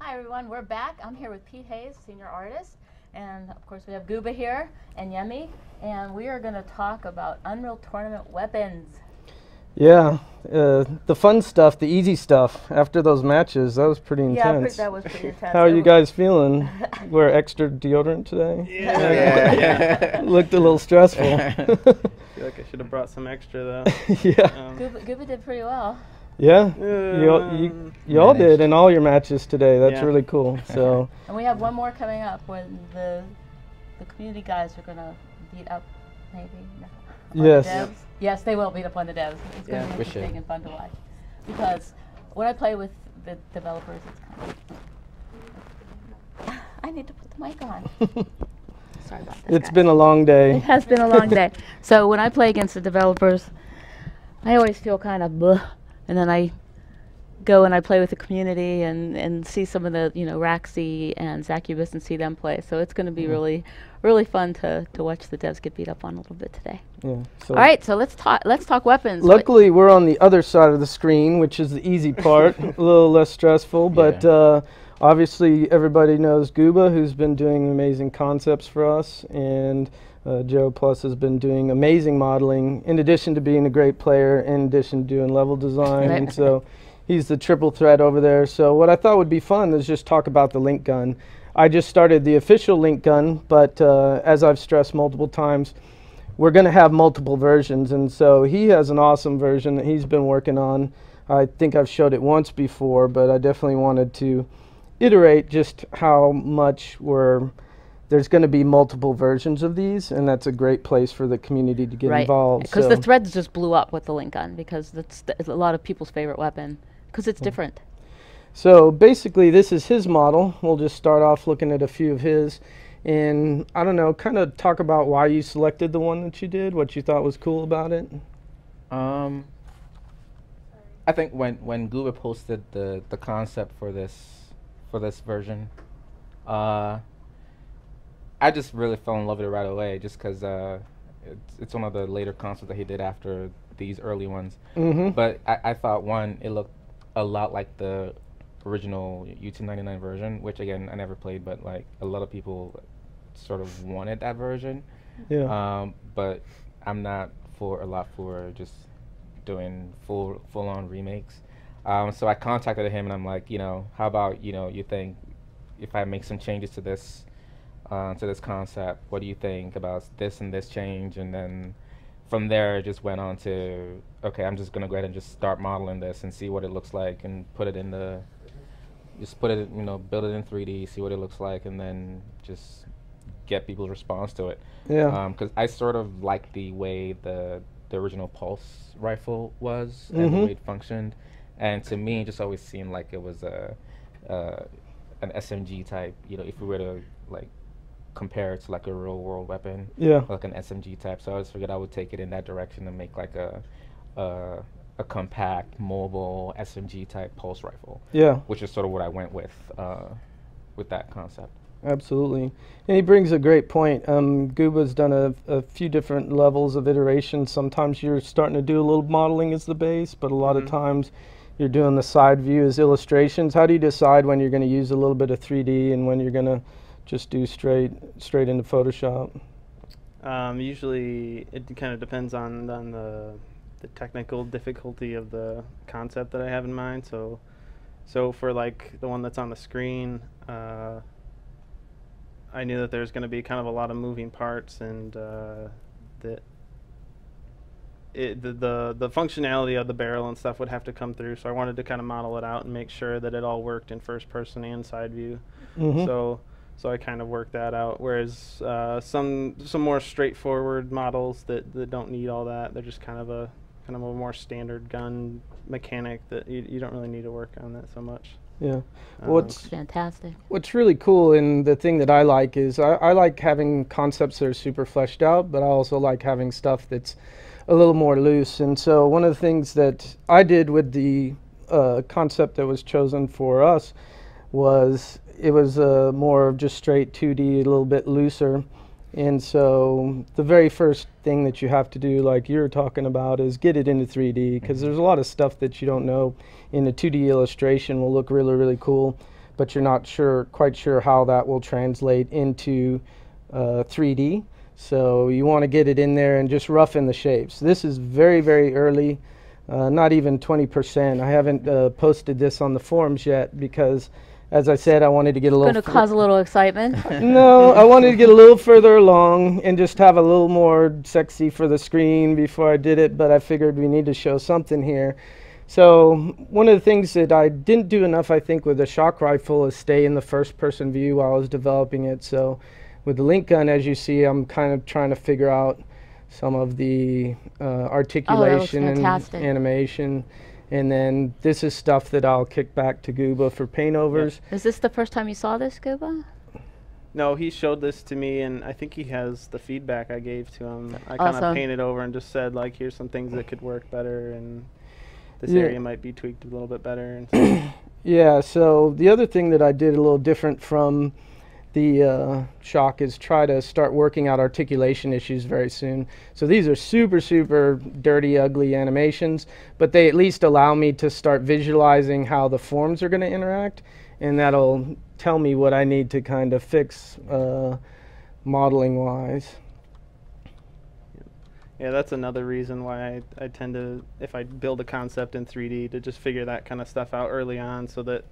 Hi everyone, we're back. I'm here with Pete Hayes, senior artist, and of course we have Gooba here and Yemi, and we are going to talk about Unreal Tournament weapons. Yeah, the fun stuff, the easy stuff. After those matches, that was pretty intense. Yeah, that was pretty intense. How are you guys feeling? Wear extra deodorant today? Yeah. Looked a little stressful. I feel like I should have brought some extra though. Yeah. Gooba did pretty well. Yeah, you all did in all your matches today. That's Yeah. really cool. So. And we have one more coming up when the community guys are going to beat up, maybe. On Yes. the devs. Yes, they will beat up on the devs. It's going to be interesting and fun to watch. Because when I play with the developers, it's kind of... I need to put the mic on. Sorry about this, It's guys. been a long day. It has been a long day. So when I play against the developers, I always feel kind of bleh. And then I go and I play with the community and see some of the, Raxi and Zacubus and see them play. So it's going to be really, really fun to watch the devs get beat up on a little bit today. Yeah. So All right, so let's talk weapons. luckily, we're on the other side of the screen, which is the easy part, a little less stressful. But obviously, everybody knows Gooba, who's been doing amazing concepts for us, and Joe Plus has been doing amazing modeling, in addition to being a great player, in addition to doing level design. Right. And so he's the triple threat over there. So what I thought would be fun is just talk about the link gun. I just started the official link gun, but as I've stressed multiple times, we're going to have multiple versions. And so he has an awesome version that he's been working on. I think I've showed it once before, but I definitely wanted to iterate just how much there's going to be multiple versions of these, and that's a great place for the community to get involved. Because so the threads just blew up with the link gun, because that's a lot of people's favorite weapon, because it's different. So basically, this is his model. We'll just start off looking at a few of his, and I don't know, kind of talk about why you selected the one that you did, what you thought was cool about it. I think when Gooba posted the concept for this version, I just really fell in love with it right away, just because it's one of the later concepts that he did after these early ones. But I thought, one, it looked a lot like the original U299 version, which again I never played, but like a lot of people sort of wanted that version. Yeah. But I'm not for just doing full-on remakes. So I contacted him and I'm like, how about you think if I make some changes to this concept, what do you think about this and this change? And then from there it just went on to, okay, I'm just gonna go ahead and just start modeling this and see what it looks like and put it in build it in 3D, see what it looks like, and then just get people's response to it. Yeah. Because I sort of like the way the original pulse rifle was and the way it functioned, and to me it just always seemed like it was an SMG type, if we were to like compare it to like a real world weapon, like an SMG type. So I just figured I would take it in that direction and make like a compact mobile SMG type pulse rifle, which is sort of what I went with that concept. Absolutely. And he brings a great point. Gooba's done a few different levels of iteration. Sometimes you're starting to do a little modeling as the base, but a lot of times you're doing the side view as illustrations. How do you decide when you're going to use a little bit of 3D and when you're going to just do straight into Photoshop? Usually it kind of depends on the technical difficulty of the concept that I have in mind. So for like the one that's on the screen, I knew that there's going to be kind of a lot of moving parts, and the functionality of the barrel and stuff would have to come through. So I wanted to kind of model it out and make sure that it all worked in first person and side view. So I kind of worked that out. Whereas some more straightforward models that don't need all that, they're just kind of a more standard gun mechanic that you don't really need to work on that so much. Yeah. What's fantastic. What's really cool, and the thing that I like is I like having concepts that are super fleshed out, but I also like having stuff that's a little more loose. And so one of the things that I did with the concept that was chosen for us was it was more of just straight 2D, a little bit looser. And so the very first thing that you have to do, like you were talking about, is get it into 3D, because there's a lot of stuff that you don't know in a 2D illustration will look really, really cool. but you're not quite sure how that will translate into 3D. So you want to get it in there and just roughen the shapes. This is very, very early, not even 20%. I haven't posted this on the forums yet because, as I said, I wanted to get a little... Going to cause a little excitement. No, I wanted to get a little further along and just have a little more sexy for the screen before I did it, but I figured we need to show something here. So one of the things that I didn't do enough, I think, with the shock rifle is stay in the first-person view while I was developing it. So with the link gun, as you see, I'm kind of trying to figure out some of the articulation and animation. And then this is stuff that I'll kick back to Gooba for paint overs. Is this the first time you saw this, Gooba? No, he showed this to me, and I think he has the feedback I gave to him. I kind of painted over and just said, like, here's some things that could work better, and this area might be tweaked a little bit better. And yeah, so the other thing that I did a little different from the shock is try to start working out articulation issues very soon. So these are super, super dirty, ugly animations, but they at least allow me to start visualizing how the forms are going to interact, and that'll tell me what I need to kind of fix modeling-wise. Yeah, that's another reason why I tend to, if I build a concept in 3D, to just figure that kind of stuff out early on, so that,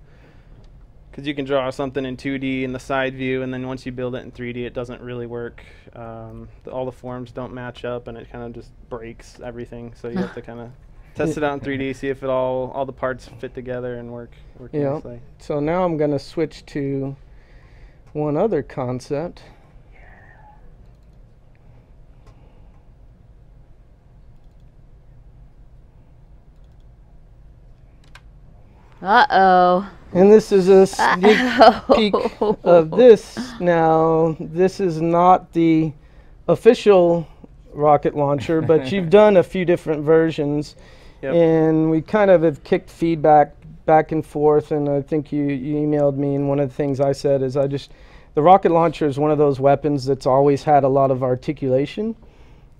because you can draw something in 2D in the side view, and then once you build it in 3D, it doesn't really work. All the forms don't match up, and it kind of just breaks everything. So you have to kind of test it out in 3D, see if all the parts fit together and work nicely. So now I'm going to switch to one other concept. Uh-oh. And this is a sneak peek of this. Now, this is not the official rocket launcher, but you've done a few different versions. Yep. And we kind of have kicked feedback back and forth, and I think you emailed me, and one of the things I said is the rocket launcher is one of those weapons that's always had a lot of articulation.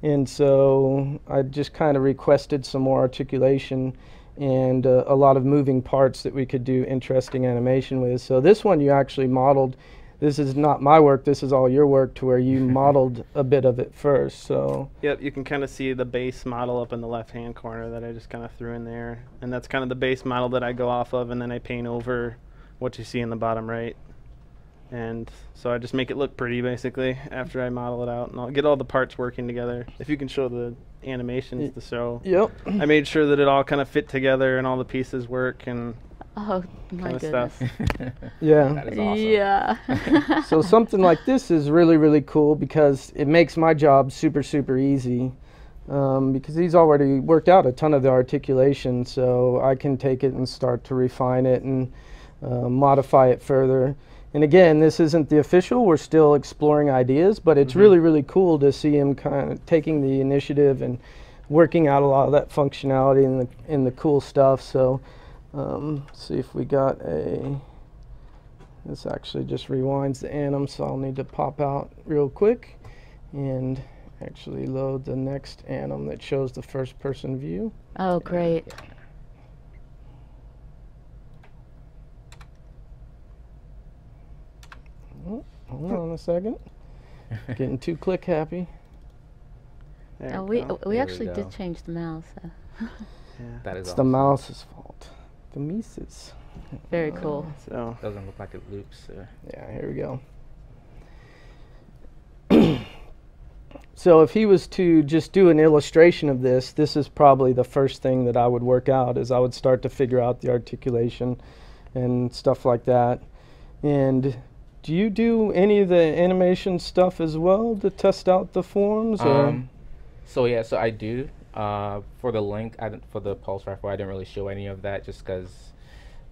And so I just kind of requested some more articulation and a lot of moving parts that we could do interesting animation with. So this one you actually modeled. This is not my work, this is all your work, to where you modeled a bit of it first. So yep, you can kind of see the base model up in the left hand corner that I just kind of threw in there, and that's kind of the base model that I go off of, and then I paint over what you see in the bottom right. And so I just make it look pretty basically after I model it out, and I'll get all the parts working together. If you can show the animations to show. Yep. I made sure that it all kind of fit together and all the pieces work and my goodness. stuff. Yeah. That is awesome. Yeah. So something like this is really, really cool because it makes my job super, super easy. Because he's already worked out a ton of the articulation, so I can take it and start to refine it and modify it further. And again, this isn't the official, we're still exploring ideas, but it's really, really cool to see him kind of taking the initiative and working out a lot of that functionality and the cool stuff. So see if we got this actually just rewinds the anim, so I'll need to pop out real quick and actually load the next anim that shows the first person view. Oh, great. Hold on a second. Getting too click happy. We actually did change the mouse. So. Yeah. That is It's awesome. the mouse's fault. The Mises. Very cool. So Doesn't look like it loops. Yeah, here we go. So if he was to just do an illustration of this, this is probably the first thing that I would work out, is I would start to figure out the articulation and stuff like that. And do you do any of the animation stuff as well to test out the forms? So yeah, so I do. For the link, for the pulse rifle, I didn't really show any of that just because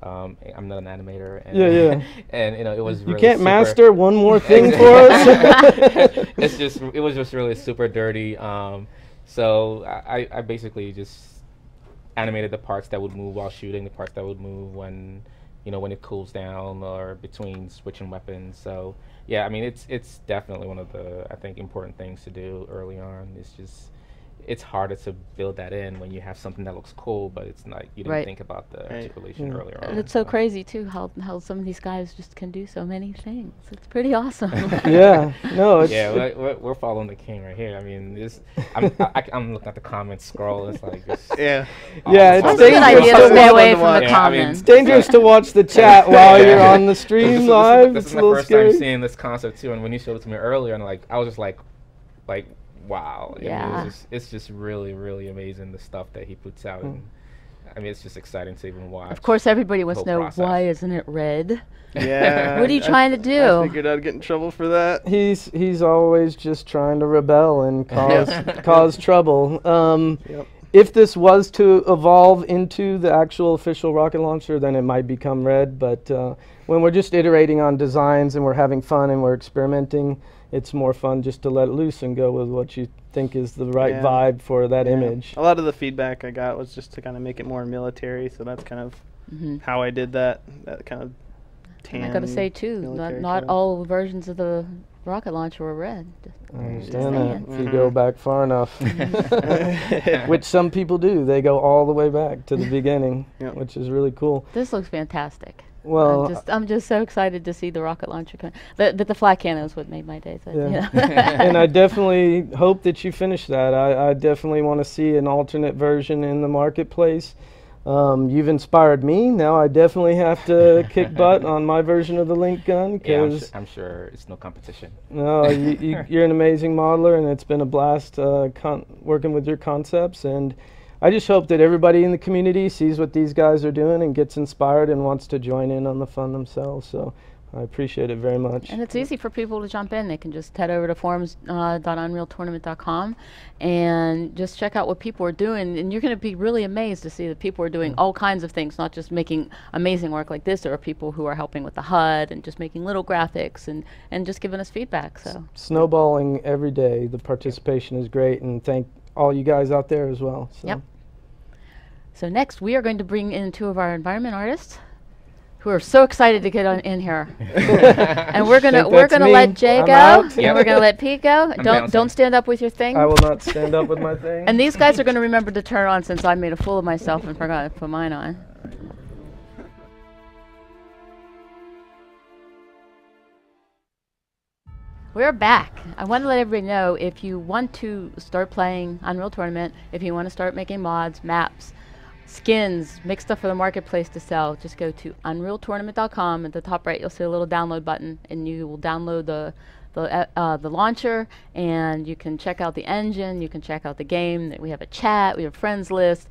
I'm not an animator. And and you know, it was you really can't super master one more thing for us. it was just really super dirty. So I basically just animated the parts that would move while shooting, the parts that would move when when it cools down or between switching weapons. So yeah, I mean it's definitely one of the, I think, important things to do early on. It's just it's harder to build that in when you have something that looks cool, but it's not. You didn't think about the articulation earlier on. And it's so crazy too how some of these guys just can do so many things. It's pretty awesome. Yeah, no, it's we're following the king right here. I mean, I'm looking at the comments scroll. It's like this. Yeah, yeah, It's it's a good idea to dangerous. stay away from the Yeah, I mean, comments. It's dangerous to watch the chat while you're on the stream live. This It's is a my little first scary. time seeing this concept too, and when you showed it to me earlier, and I was just like, wow. Yeah. I mean, it's just really, really amazing the stuff that he puts out. And, I mean, it's just exciting to even watch. Of course, everybody wants whole to know, process. why isn't it red? yeah. What are you trying to I do? figured I'd get in trouble for that. He's always just trying to rebel and cause trouble. Yep. If this was to evolve into the actual official rocket launcher, then it might become red. But when we're just iterating on designs and we're having fun and we're experimenting, it's more fun just to let it loose and go with what you think is the right vibe for that image. A lot of the feedback I got was just to kind of make it more military, so that's kind of how I did that kind of tan. And I got to say too, not all versions of the rocket launcher were red. I understand that if you go back far enough, which some people do. They go all the way back to the beginning, which is really cool. This looks fantastic. Well, I'm just so excited to see the rocket launcher come. But the flat cannon is what made my day. So, yeah. And I definitely hope that you finish that. I definitely want to see an alternate version in the marketplace. You've inspired me. Now I definitely have to kick butt on my version of the link gun. Yeah, I'm sure it's no competition. No, you're an amazing modeler, and it's been a blast working with your concepts. And I just hope that everybody in the community sees what these guys are doing and gets inspired and wants to join in on the fun themselves. So I appreciate it very much. And it's easy for people to jump in. They can just head over to forums.unrealtournament.com and just check out what people are doing. And you're going to be really amazed to see that people are doing all kinds of things, not just making amazing work like this. There are people who are helping with the HUD and just making little graphics and just giving us feedback. So snowballing every day. The participation is great, and thank all you guys out there as well. So. Yep. So next, we are going to bring in two of our environment artists who are so excited to get in here. And we're gonna let Jay go, and we're gonna let Pete go. Don't stand up with your thing. I will not stand up with my thing. And these guys are gonna remember to turn on, since I made a fool of myself and forgot to put mine on. We're back. I want to let everybody know, if you want to start playing Unreal Tournament, if you want to start making mods, maps, skins, make stuff for the marketplace to sell, just go to unrealtournament.com. At the top right, you'll see a little download button, and you will download the launcher, and you can check out the engine, you can check out the game. We have a chat, we have a friends list.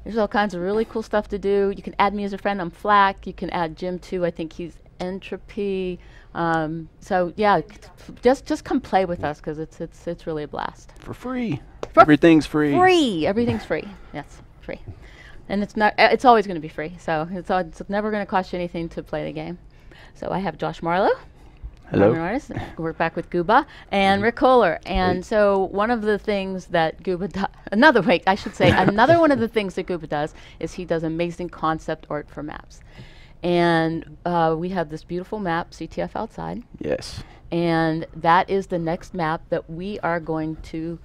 There's all kinds of really cool stuff to do. You can add me as a friend. I'm Flack. You can add Jim too. I think he's Entropy. So yeah, just come play with us, because it's really a blast. For free. Everything's free. Free. Everything's free. Yes, free. And it's always going to be free. So it's never going to cost you anything to play the game. So I have Josh Marlow. Hello. Artist. We're back with Gooba and Rick Kohler. And so one of the things that Gooba does, another one of the things that Gooba does is he does amazing concept art for maps. And we have this beautiful map, CTF-Outside. Yes. And that is the next map that we are going to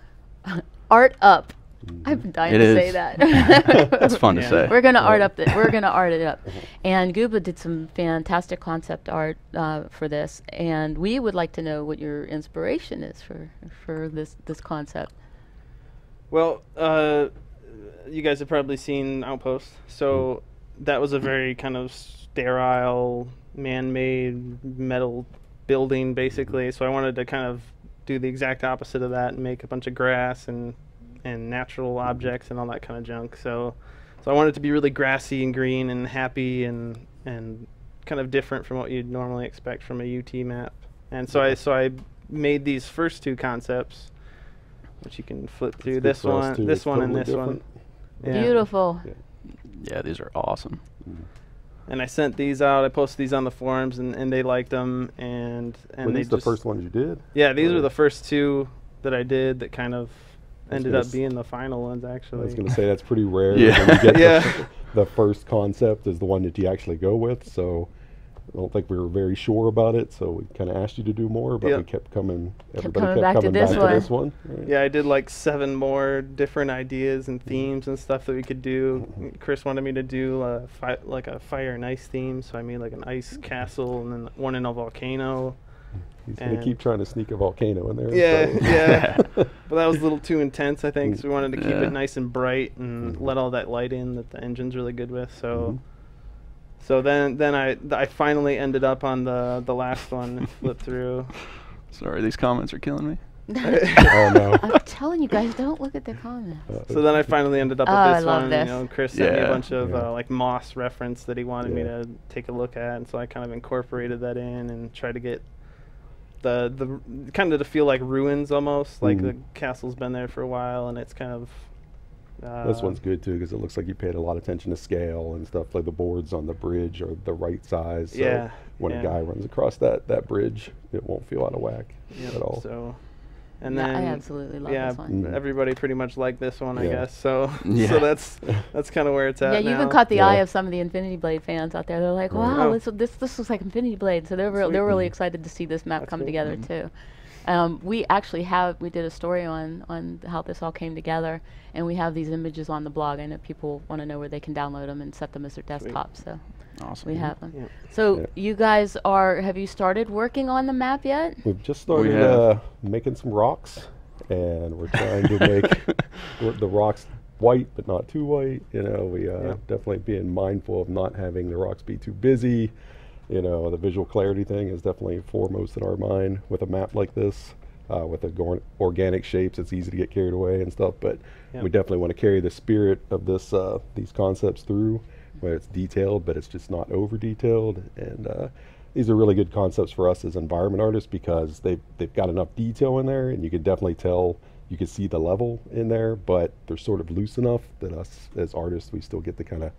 art up. I've been dying to say that. That's fun to say. We're gonna art up. We're gonna art it up. And Gooba did some fantastic concept art for this, and we would like to know what your inspiration is for this concept. Well, you guys have probably seen Outpost, so that was a very kind of sterile, man-made metal building, basically. So I wanted to kind of do the exact opposite of that and make a bunch of grass and natural objects and all that kind of junk. So I wanted it to be really grassy and green and happy and kind of different from what you'd normally expect from a UT map. And so I made these first two concepts, which you can flip through. This one, and this one. Yeah. Beautiful. Yeah, these are awesome. And I sent these out. I posted these on the forums, and they liked them. And were these the first ones you did? Yeah, these were the first two that I did that kind of ended up being the final ones, actually. I was going to say that's pretty rare. Yeah. When you get the first concept is the one that you actually go with. So I don't think we were very sure about it, so we kind of asked you to do more, but we kept coming. Everybody coming kept back to coming back this to one. this one. Right? Yeah, I did like 7 more different ideas and themes and stuff that we could do. Chris wanted me to do like a fire and ice theme, so I made like an ice castle and then one in a volcano. He's going to keep trying to sneak a volcano in there. Yeah, so. yeah. But that was a little too intense, I think, so we wanted to keep Yeah. it nice and bright and let all that light in that the engine's really good with. So so then I finally ended up on the last one, flipped through. Sorry, these comments are killing me. Oh, no. I'm telling you guys, don't look at the comments. So then I finally ended up Oh, with I this love one. this. You know, Chris sent me a Yeah. bunch of Yeah. like moss reference that he wanted me Yeah. to take a look at, and so I kind of incorporated that in and tried to get the kind of to feel like ruins almost, like the castle's been there for a while, and it's kind of. This one's good too because it looks like you paid a lot of attention to scale and stuff. Like the boards on the bridge are the right size. So Yeah, when yeah. a guy runs across that bridge, it won't feel out of whack at all. So, and Yeah, then I absolutely love this one. everybody pretty much liked this one, I Yeah. guess. So, Yeah. so that's kind of where it's at. Yeah, you even now. caught the Yeah. eye of some of the Infinity Blade fans out there. They're like, "Wow, Oh. this looks like Infinity Blade." So they're really excited to see this map That's come cool. together too. We actually we did a story on how this all came together, and we have these images on the blog. I know people want to know where they can download them and set them as their desktop. So Awesome. we have them. Yeah. So Yeah. you guys have you started working on the map yet? We've just started have. making some rocks, and we're trying to make the rocks white, but not too white. You know, we definitely being mindful of not having the rocks be too busy. You know, the visual clarity thing is definitely foremost in our mind with a map like this. With the organic shapes, it's easy to get carried away and stuff, but we definitely want to carry the spirit of this these concepts through, where it's detailed, but it's just not over detailed. And these are really good concepts for us as environment artists because they've got enough detail in there, and you can definitely tell, you can see the level in there, but they're sort of loose enough that us as artists, we still get to kind of,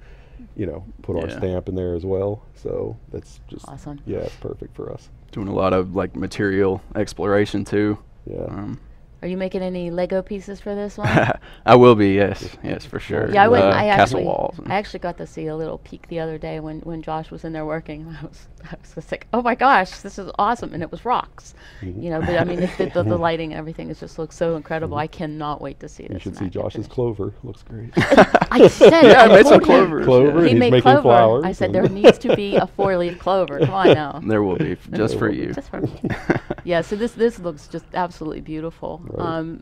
you know, put our Yeah. stamp in there as well. So that's just Awesome. Yeah, it's perfect for us. Doing a lot of like material exploration too. Yeah. Are you making any Lego pieces for this one? I will be, yes, for sure. Yeah, I castle walls. actually got to see a little peek the other day when Josh was in there working. I was just like, oh my gosh, this is awesome, and it was rocks, you know. But I mean, the lighting, and everything, it just looks so incredible. I cannot wait to see this. You should and see I can Josh's finish. clover. Looks great. I said, Yeah, I made some told him. clovers. Clover, He he's made making clover. flowers. I said and- there needs to be a 4-leaf clover. Come on now. There will be just for will be. you. Just for me. Yeah. So this looks just absolutely beautiful. Right.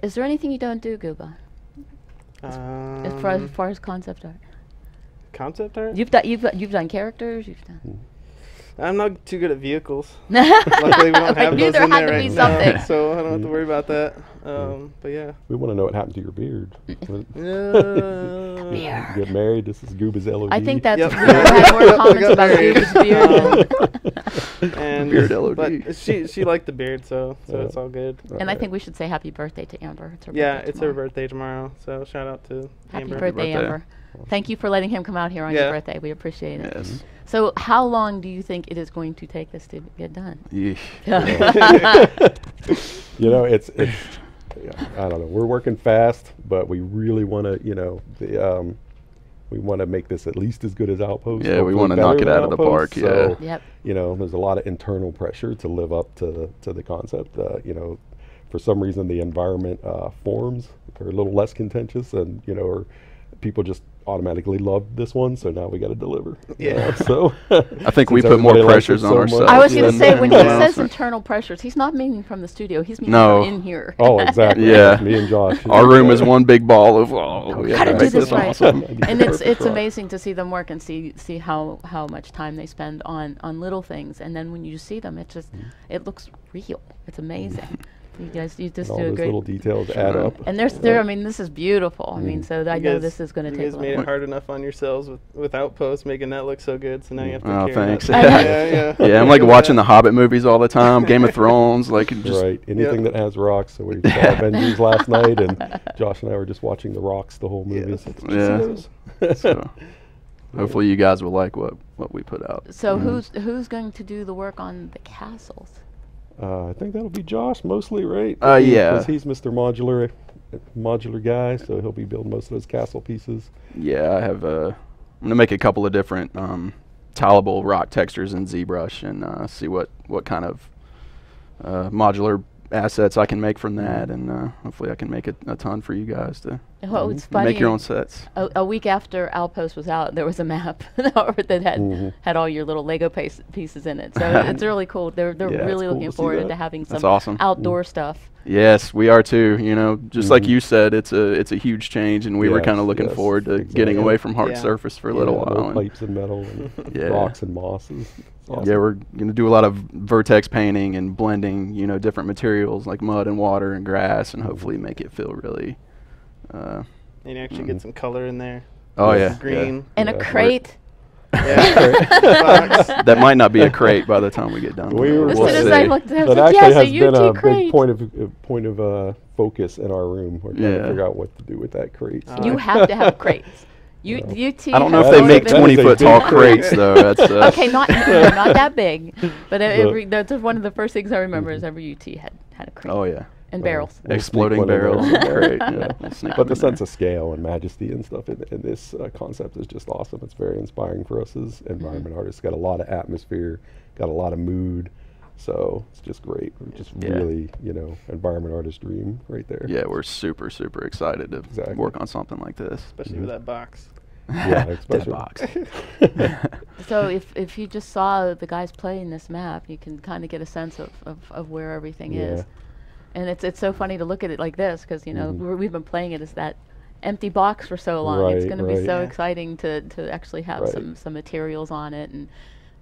Is there anything you don't do, Gooba, as far as concept art? Concept art? You've done characters. You've done. I'm not too good at vehicles. Luckily, we don't I have knew those there in had there to right be now, something. so I don't have to worry about that. But yeah. We want to know what happened to your beard. Yeah. Get married. This is Gooba's LOD. I think that's Yep. we've had more Yep, comments got about married. Gooba's beard. And Beard LOD. But she liked the beard, so it's all good. And I think we should say happy birthday to Amber. It's her Yeah, birthday it's her tomorrow. birthday tomorrow, so shout out to Happy Amber. birthday, birthday. Amber. Thank you for letting him come out here on your Yeah. birthday. We appreciate it. Yes. So how long do you think it is going to take this to get done? Yeesh. You know, it's I don't know. We're working fast, but we really want to, you know, we want to make this at least as good as Outpost. Yeah, we hopefully wanna better knock it than out of the Outpost. park, So, Yep. you know, there's a lot of internal pressure to live up to the concept. You know, for some reason the environment forms are a little less contentious, and you know, or people just automatically love this one. So now we got to deliver. Yeah. So I think we since put more everybody likes pressures it on so ourselves. much, I was going to than say, when he anyone says else. internal pressures, he's not meaning from the studio. He's meaning No. from in here. Oh, exactly. Yeah. Me and Josh. Our room is one big ball of, oh, we Gotta gotta do make this this right. awesome. And it's Perfect for us. amazing to see them work and see how much time they spend on little things, and then when you see them, it looks real. It's amazing. You just All do a those great. little details add up. And I mean, this is beautiful. I mean, so I You know guys- this is going to you take guys a made lot. it hard enough on yourselves with Outpost, making that look so good. So now you have to Oh, carry thanks. that. yeah. Yeah, I'm like watching the Hobbit movies all the time, Game of Thrones, like it just Right. Anything that has rocks. So we saw Avengers last night, and Josh and I were just watching the rocks the whole movie. So it's Yeah. So hopefully you guys will like what we put out. So who's going to do the work on the castles? I think that'll be Josh mostly, right? Yeah. Because he's Mr. Modular guy, so he'll be building most of those castle pieces. Yeah, I have I'm gonna make a couple of different tileable rock textures in ZBrush and see what kind of modular assets I can make from that, and hopefully I can make a ton for you guys to Well, it's funny. make your own sets. A week after Outpost was out, there was a map that had all your little Lego pieces in it. So it's really cool. They're Yeah, really cool looking to see forward that. to having That's some awesome. outdoor stuff. Yes, we are too. You know, just like you said, it's a huge change, and we were kind of Yes, looking yes, forward to exactly. getting away from hard Yeah. surface for a little while. No and- pipes and metal and Yeah. rocks and mosses. It's awesome. Yeah, we're gonna do a lot of vertex painting and blending, you know, different materials like mud and water and grass, and hopefully make it feel really. And you actually get some color in there. Oh Yes. yeah, Green. And Yeah. a crate. Yeah. Box. yeah. That might not be a crate by the time we get done. We with it. were As We'll soon as see. I looked at it, I was That like, actually yes, has a been UT a crate. big point of focus in our room. We're trying to Yeah. figure out what to do with that crate. so- You have to have crates. UT. I don't know has if they That make is a 20-foot big tall crate. crates though. That's Okay, not that big, but that's one of the first things I remember is every UT had a crate Oh yeah, and barrels. We'll exploding sneak one in barrels. there. in the crate, Yeah. yeah. We'll sneak But them the in there. sense of scale and majesty and stuff in this concept is just awesome. It's very inspiring for us as environment artists. Got a lot of atmosphere, got a lot of mood. So it's just great. We're just Yeah. really, environment artist dream right there. Yeah, we're super excited to Exactly. work on something like this. Especially with that box. Yeah, That especially. box. So if you just saw the guys playing this map, you can kind of get a sense of where everything is. Yeah. And it's so funny to look at it like this because we've been playing it as that empty box for so long. It's Right, going to be right. so Yeah. exciting to actually have Right. some materials on it. And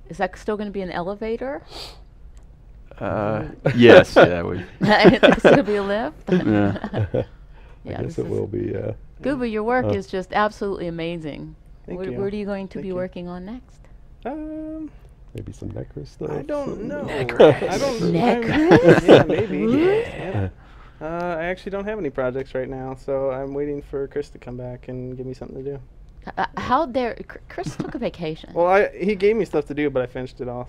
is that still going to be an elevator? Yes, yeah, we. It's going to be a lift. Yeah. I Yeah, guess this it is- will be. Gooba, your work is just absolutely amazing. Thank What you. are you going to Thank be you. working on next? Maybe some necklace stuff. I don't so- know. Necklace. I don't. Necklace? Yeah, maybe. Yeah. I actually don't have any projects right now, so I'm waiting for Chris to come back and give me something to do. How dare Chris took a vacation? Well, he gave me stuff to do, but I finished it all.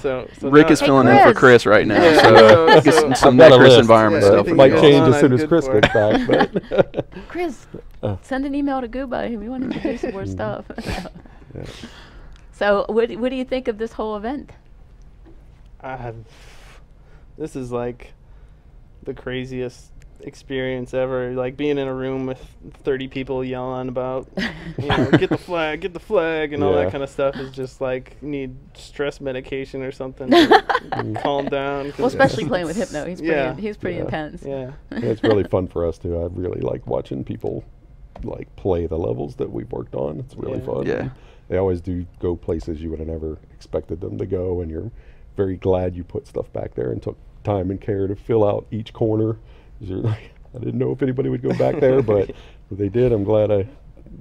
So Rick now- is filling in for Chris. Chris right now, Yeah, so so- get so- some I've got a Chris list. environment Yeah, stuff. anything we Might goes got. change on, as soon I'm as good Chris for. gets back, but Chris, send an email to Gooba. We want him to do some more stuff. yeah. So, what do you think of this whole event? This is like the craziest experience ever. Like being in a room with 30 people yelling about, get the flag, and all Yeah. that kind of stuff is just like need stress medication or something to calm down. 'cause Well, especially it's- playing with Hypno, he's pretty Yeah. intense. Yeah. It's really fun for us too. I really like watching people like play the levels that we've worked on. It's really Yeah. fun. Yeah. They always do go places you would have never expected them to go, and you're very glad you put stuff back there and took time and care to fill out each corner. 'Cause you're like, I didn't know if anybody would go back there, but they did. I'm glad I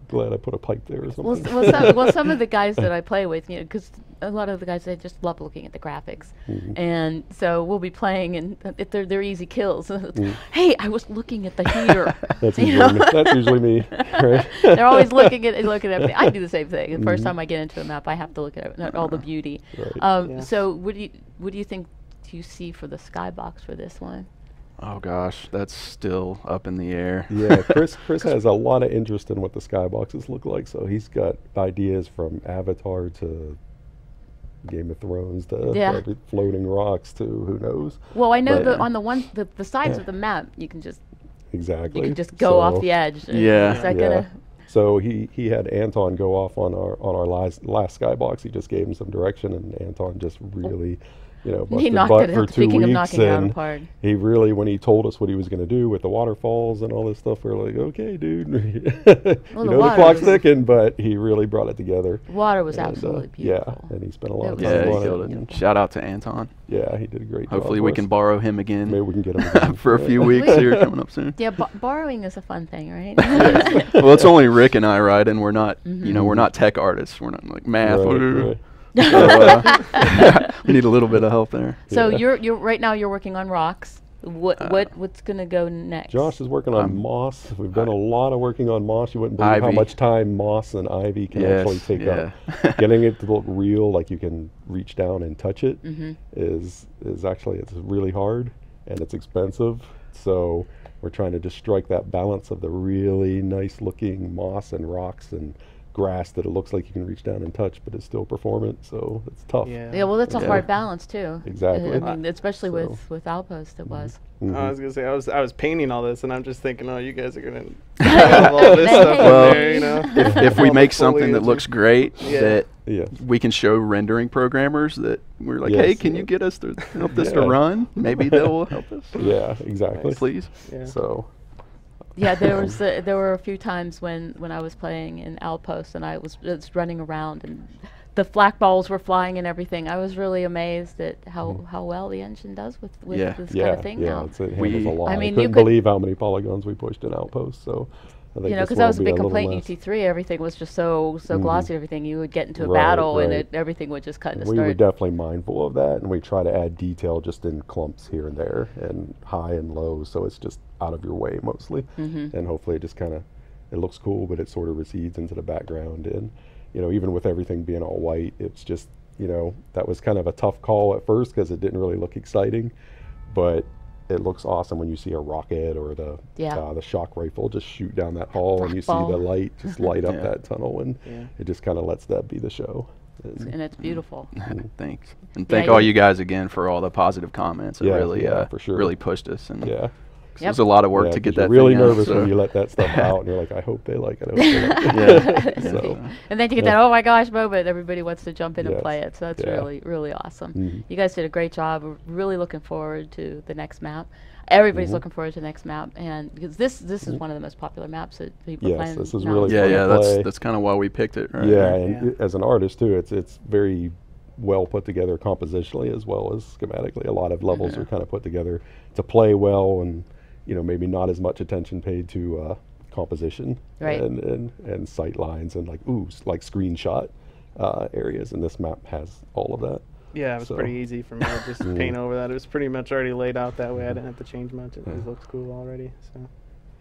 put a pipe there or Well, something. some of the guys that I play with, because a lot of the guys, they just love looking at the graphics, and so we'll be playing, and they're easy kills. Hey, I was looking at the heater. That's You know? usually me. Right? They're always looking at everything. I do the same thing. The first time I get into a map, I have to look at all the beauty. Right. Yeah. So, what do you think? Do you see for the Skybox for this one? Oh gosh, that's still up in the air. Yeah, Chris has a lot of interest in what the skyboxes look like, so he's got ideas from Avatar to Game of Thrones to Yeah. floating rocks to who knows. Well, I know But- on the sides of the map, you can just Exactly. go off the edge. Yeah. Is that Yeah. gonna? So he had Anton go off on our last skybox. He just gave him some direction, and Anton just really, busted He knocked butt it for out. 2 Speaking of weeks. knocking it out And apart. he really, when he told us what he was going to do with the waterfalls and all this stuff, we were like, okay, dude, the the water clock's was- ticking, but he really brought it together. Water was And, absolutely yeah, beautiful. and he spent a lot of It time was Yeah, he on killed it. it. Shout out to Anton. Yeah, he did a great job. Hopefully for we us. can borrow him again. Maybe we can get him again. for a few weeks here coming up soon. Yeah, borrowing is a fun thing, right? Well, it's only Rick and I, right? And we're not, we're not tech artists. We're not like math. Right. So, we need a little bit of help there. So Yeah. you're right now you're working on rocks. What's gonna go next? Josh is working on moss. We've done a lot of working on moss. You wouldn't believe how Ivy. much time moss and ivy can Yes, actually take yeah. up. Getting it to look real, like you can reach down and touch it, is actually it's really hard and it's expensive. So we're trying to just strike that balance of the really nice looking moss and rocks and grass that it looks like you can reach down and touch, but it's still performant, so it's tough. Yeah, well, that's a hard balance too. Exactly. I mean, especially So. with Outpost, it was. I was gonna say I was painting all this, and I'm just thinking, oh, you guys are gonna have all this stuff Well, in there, you know. If we All make the something that foliage. looks great, that Yeah. we can show rendering programmers that we're like, Yes. hey, can you get us to help this to Yeah. run? Maybe they'll help us. Yeah, exactly. Please. Yeah. So, Yeah, there were a few times when I was playing in Outpost and I was just running around and the flak balls were flying and everything. I was really amazed at how well the engine does with Yeah. this yeah, kind of thing now. it handles a lot. I I mean, you couldn't could- believe how many polygons we pushed in Outpost, so I think You know, this because one that was a will be big little complaint in less. UT3. Everything was just so glossy. Everything you would get into a Right, battle and right. everything would just cut and We were start. definitely mindful of that, and we try to add detail just in clumps here and there, and high and low, so it's just out of your way mostly. And hopefully it just kind of, it looks cool, but it sort of recedes into the background. And, you know, even with everything being all white, it's just, you know, that was kind of a tough call at first because it didn't really look exciting, but it looks awesome when you see a rocket or the shock rifle just shoot down that hall and you see the light just light up that tunnel, and it just kind of lets that be the show. And it's beautiful. Thanks. And thank all you guys again for all the positive comments. It Yeah, really, for sure. really pushed us. And Yeah. it was a lot of work Yeah, to get 'cause that you're really thing out, nervous so. when you let that stuff out, and you're like, I hope they like it. I hope they like it. So, And then you get that oh my gosh moment. Everybody wants to jump in and Yes. play it. So that's Yeah. really awesome. Mhm. You guys did a great job. We're really looking forward to the next map. Everybody's looking forward to the next map, and because this is one of the most popular maps that people are Yes, playing. this is now. really Yeah, fun to yeah, play. that's kind of why we picked it, right? Yeah, and as an artist too, it's very well put together compositionally as well as schematically. A lot of levels are kind of put together to play well, and you know, maybe not as much attention paid to composition Right. and sight lines and like screenshot areas, and this map has all of that. Yeah, it was So. pretty easy for me to just paint over that. It was pretty much already laid out that way. I didn't have to change much. It just looks cool already. So.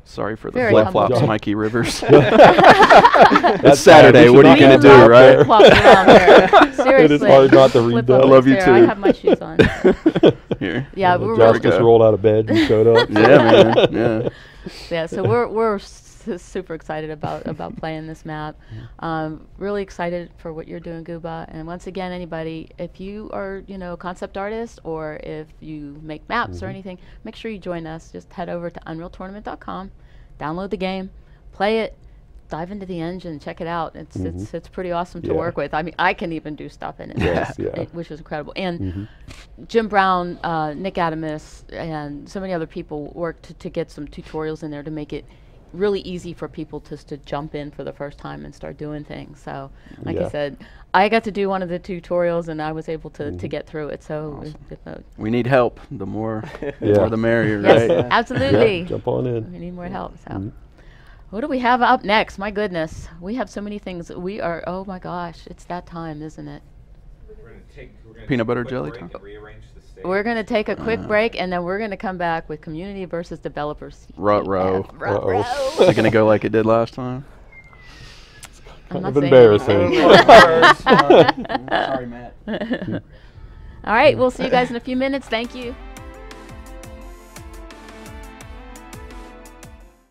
Sorry for the Very flip flops, humble. Mikey Rivers. That's It's Saturday. bad. We What are should you not gonna have do, that right? there. Flip-flops around here. Seriously. It is hard not to read Flip-flop that. I love you is fair. I too. have my shoes on. Here. We're Josh really just go. rolled out of bed and showed up. Yeah, man. Yeah. So we're super excited about playing this map. Really excited for what you're doing, Gooba. And once again, anybody, if you are a concept artist or if you make maps or anything, make sure you join us. Just head over to unrealtournament.com, download the game, play it, dive into the engine, check it out. It's pretty awesome to Yeah. work with. I mean, I can even do stuff in it, Yes, yeah. which is incredible. And Jim Brown, Nick Adamus, and so many other people worked to get some tutorials in there to make it really easy for people to jump in for the first time and start doing things. So, like I said, I got to do one of the tutorials and I was able to get through it. So, We need help. The more, Yeah. more the merrier, yes, right? absolutely. Yeah, jump on in. We need more help. So, what do we have up next? My goodness, we have so many things. We are. Oh my gosh, it's that time, isn't it? Peanut butter jelly time. We're going to take a quick break and then we're going to come back with community versus developers. Ruh-roh. CTF. Ruh-roh. Is it gonna go like it did last time? I'm Kind not of saying embarrassing. anything. Sorry, Matt. All right, we'll see you guys in a few minutes. Thank you.